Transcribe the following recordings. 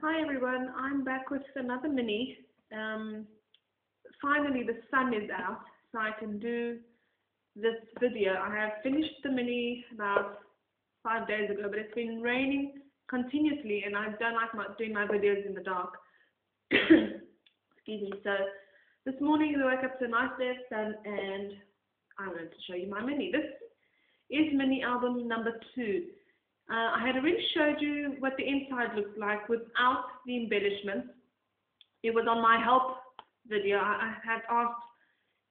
Hi everyone, I'm back with another mini. Finally the sun is out so I can do this video. I have finished the mini about 5 days ago, but it's been raining continuously and I don't like doing my videos in the dark. Excuse me. So this morning I woke up to a nice day of sun and I'm going to show you my mini. This is mini album number 2. I had already showed you what the inside looks like without the embellishments. It was on my help video. I had asked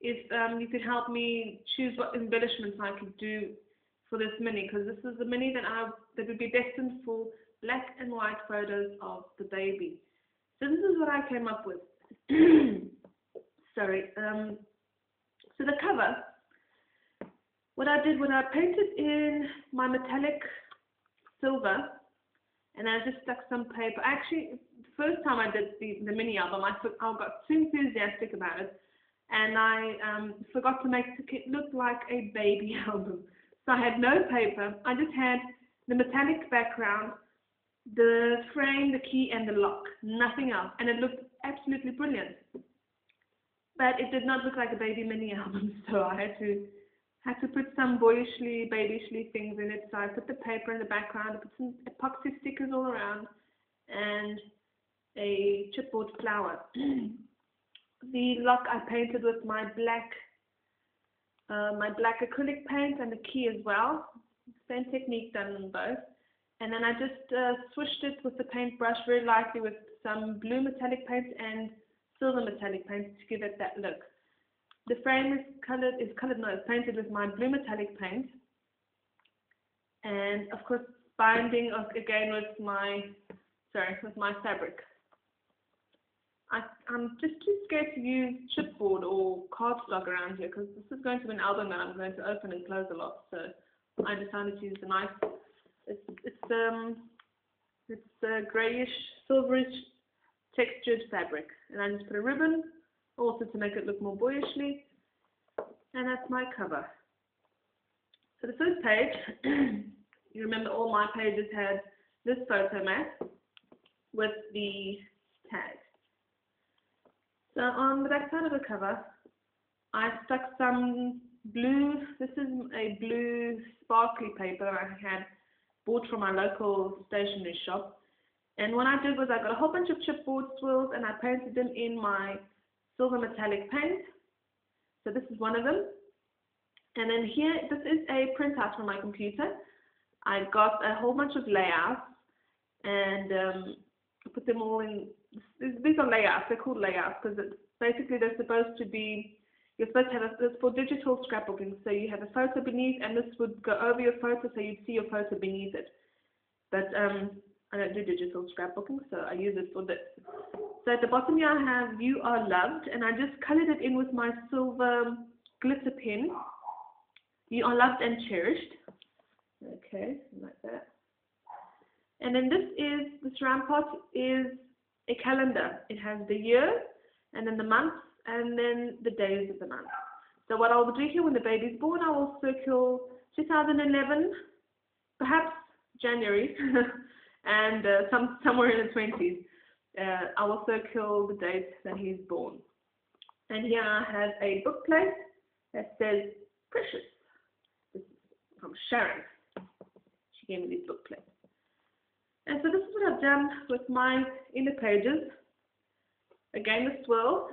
if you could help me choose what embellishments I could do for this mini, because this is the mini that would be destined for black and white photos of the baby. So this is what I came up with. Sorry. So the cover, what I did was I painted in my metallic silver, and I just stuck some paper. Actually, the first time I did the mini album, I got too enthusiastic about it, and I forgot to make it look like a baby album. So I had no paper. I just had the metallic background, the frame, the key, and the lock. Nothing else, and it looked absolutely brilliant. But it did not look like a baby mini album, so I had to put some boyishly, babishly things in it. So I put the paper in the background, I put some epoxy stickers all around, and a chipboard flower. The lock I painted with my black acrylic paint, and the key as well. Same technique done in both. And then I just swished it with the paintbrush very lightly with some blue metallic paint and silver metallic paint to give it that look. The frame is painted with my blue metallic paint, and of course binding again with my fabric. I'm just too scared to use chipboard or cardstock around here because this is going to be an album that I'm going to open and close a lot. So I decided to use the nice. It's a grayish, silverish textured fabric, and I just put a ribbon also to make it look more boyishly, and that's my cover. So the first page, you remember all my pages had this photo mat with the tag. So on the back side of the cover, I stuck some blue, this is a blue sparkly paper I had bought from my local stationery shop, and what I did was I got a whole bunch of chipboard swirls and I painted them in my silver metallic paint. So this is one of them. And then here, this is a printout from my computer. I got a whole bunch of layouts and I put them all in. These are layouts. They're called layouts because basically they're supposed to be, you're supposed to have this for digital scrapbooking. So you have a photo beneath, and this would go over your photo so you'd see your photo beneath it. But I don't do digital scrapbooking, so I use it for this. So at the bottom here I have "You Are Loved," and I just colored it in with my silver glitter pen. You are loved and cherished. Okay, like that. And then this round part is a calendar. It has the year, and then the months, and then the days of the month. So what I'll do here when the baby's born, I will circle 2011, perhaps January, and somewhere in the 20s. I will circle the date that he's born. And here I have a book plate that says Precious. This is from Sharon. She gave me these book plates. And so this is what I've done with my inner pages. Again, the swirl,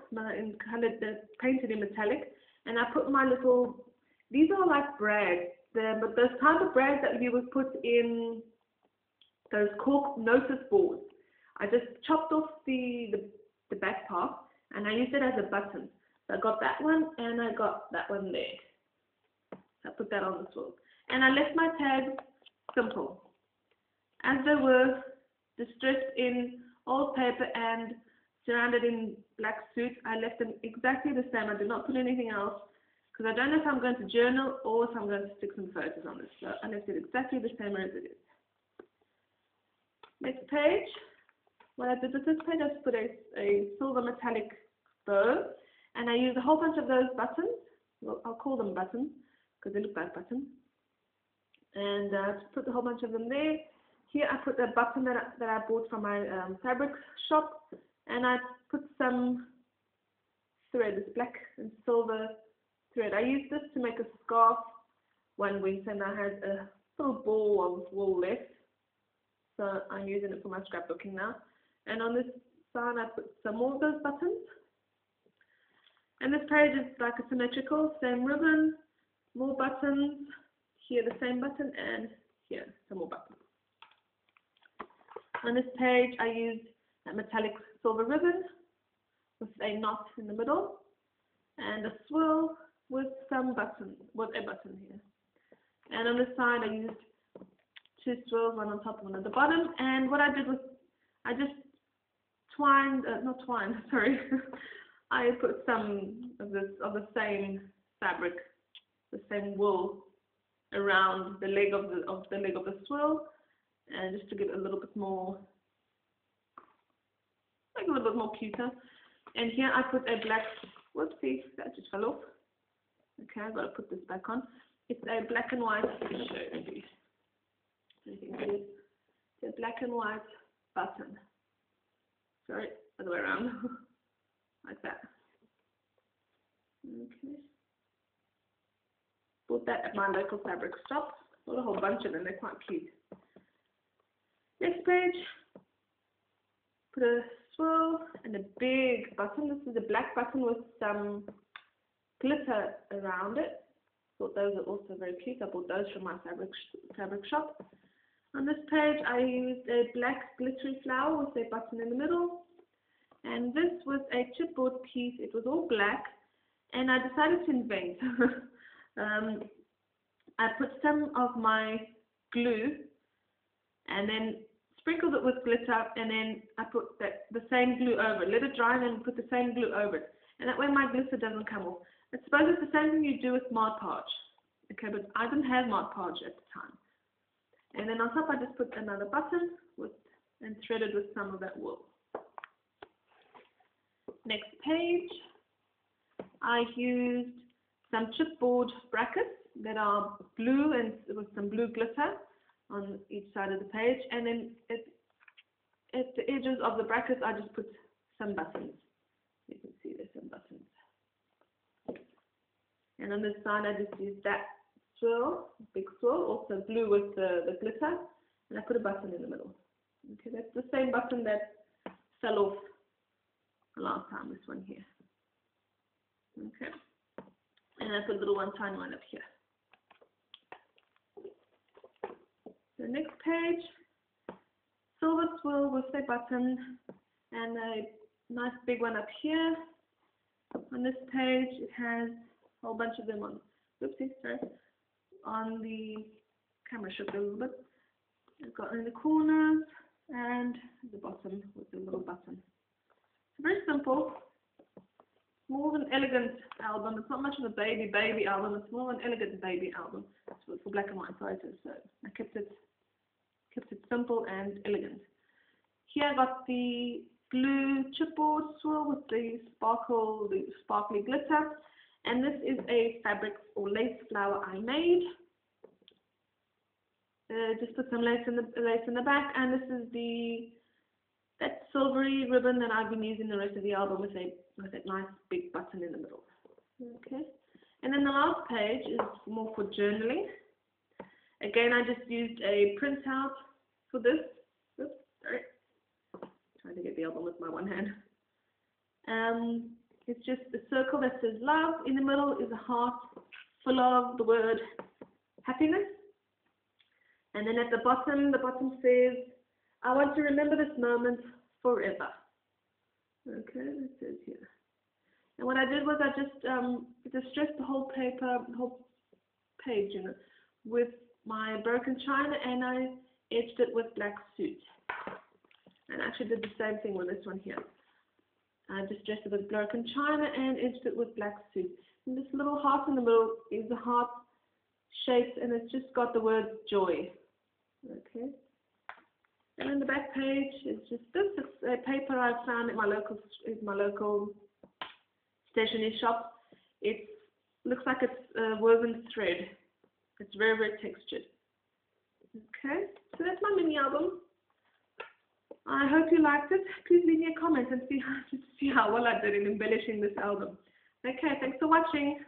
painted in metallic, and I put my little, these are like brags, but those type of brags that you would put in those cork notice boards. I just chopped off the back part and I used it as a button. So I got that one and I got that one there. So I put that on the swirl. And I left my tags simple. As they were distressed in old paper and surrounded in black soot, I left them exactly the same. I did not put anything else because I don't know if I'm going to journal or if I'm going to stick some photos on this. So I left it exactly the same as it is. Next page. What I did with this page, I just put a silver metallic bow, and I used a whole bunch of those buttons. Well, I'll call them buttons because they look like buttons. And just put a whole bunch of them there. here I put a button that I bought from my fabric shop, and I put some thread, this black and silver thread. I used this to make a scarf one winter, and I had a little ball of wool left, so I'm using it for my scrapbooking now. And on this side I put some more of those buttons. And this page is like a symmetrical, same ribbon, more buttons, here the same button, and here some more buttons. On this page I used a metallic silver ribbon with a knot in the middle, and a swirl with some buttons, with a button here. And on this side I used two swirls, one on top and one at the bottom. And what I did was I just I put some of the same fabric, the same wool, around the leg of the swirl, and just to get a little bit more, like a little bit more cuter. And here I put a black, whoopsie, that just fell off. Okay, I've got to put this back on. It's a black and white, it's a black and white button. Sorry, other way around. Like that. Okay. Bought that at my local fabric shop. Got a whole bunch of them, they're quite cute. Next page. Put a swirl and a big button. This is a black button with some glitter around it. Thought those are also very cute. I bought those from my fabric shop. On this page I used a black glittery flower with a button in the middle. And this was a chipboard piece. It was all black, and I decided to invent. I put some of my glue and then sprinkled it with glitter, and then I put the same glue over it. Let it dry and then put the same glue over it. And that way my glitter doesn't come off. I suppose it's the same thing you do with Mod Podge. Okay, but I didn't have Mod Podge at the time. And then on top I just put another button and threaded with some of that wool. Next page, I used some chipboard brackets that are blue and with some blue glitter on each side of the page, and then at the edges of the brackets I just put some buttons. You can see there's some buttons. And on this side I just used that swirl, big swirl, also blue with the glitter, and I put a button in the middle. Okay, that's the same button that fell off last time, this one here. Okay, and I put a little tiny one up here. The next page, silver swirl with a button and a nice big one up here. On this page it has a whole bunch of them on, oopsie, sorry, on the camera shook a little bit. I've got in the corners and the bottom with the little button. Very simple, more of an elegant album. It's not much of a baby album. It's more of an elegant baby album. It's for black and white writers, so I kept it simple and elegant. Here I got the blue chipboard swirl with the sparkly glitter, and this is a fabric or lace flower I made. Just put some lace in the back, and this is that silvery ribbon that I've been using the rest of the album with that nice big button in the middle. Okay, and then the last page is more for journaling. Again, I just used a printout for this. Oops, sorry. Trying to get the album with my one hand. It's just a circle that says love. In the middle is a heart full of the word happiness. And then at the bottom says, I want to remember this moment forever. Okay, it says here. And what I did was I just distressed the whole page, with my broken china, and I edged it with black soot. And I actually did the same thing with this one here. I distressed it with broken china and edged it with black soot. And this little heart in the middle is a heart shaped, and it's just got the word joy. Okay. And in the back page is just this. It's a paper I found at my local stationery shop. It looks like it's woven thread. It's very, very textured. Okay, so that's my mini album. I hope you liked it. Please leave me a comment and see how well I did in embellishing this album. Okay, thanks for watching.